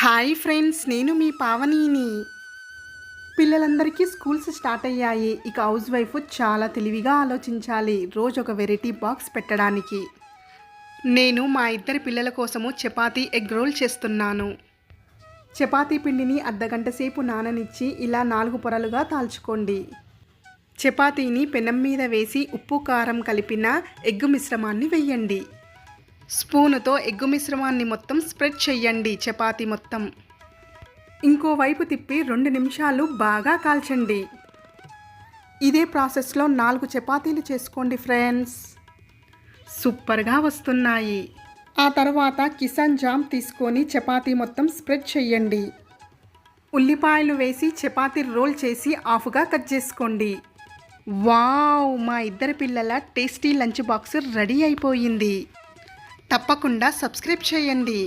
Hi friends, నేను మీ పావనిని. పిల్లలందరికీ schools start అయ్యాయి. ఇక హౌస్ వైఫ్ చాలా తెలివిగా ఆలోచించాలి రోజు ఒక వెరైటీ బాక్స్ పెట్టడానికి. నేను మా ఇద్దరి పిల్లల కోసము చపాతీ ఎగ్ రోల్ చేస్తున్నాను. చపాతీ పిండిని అర్ధగంట సేపు నాననిచ్చి ఇలా 4 పొరలుగా తాల్చుకోండి. చపాతీని పెనం మీద వేసి ఉప్పు కారం కలిపిన ఎగ్ మిశ్రమాన్ని వేయండి. స్పూనుతో ఎగ్గు మిశ్రమాన్ని మొత్తం స్ప్రెడ్ చేయండి చపాతీ మొత్తం. ఇంకోవైపు తిప్పి 2 నిమిషాలు బాగా కాల్చండి. ఇదే ప్రాసెస్లో 4 చపాతీలు చేసుకోండి ఫ్రెండ్స్. సూపర్గా వస్తున్నాయి. ఆ తర్వాత కిసాన్ జామ్ తీసుకొని చపాతీ మొత్తం స్ప్రెడ్ చేయండి. ఉల్లిపాయలు వేసి చపాతీ రోల్ చేసి హాఫ్గా కట్ చేసుకోండి. వావ్, మా ఇద్దరి పిల్లల టేస్టీ లంచ్ బాక్స్ రెడీ అయిపోయింది. తప్పకుండా సబ్స్క్రైబ్ చేయండి.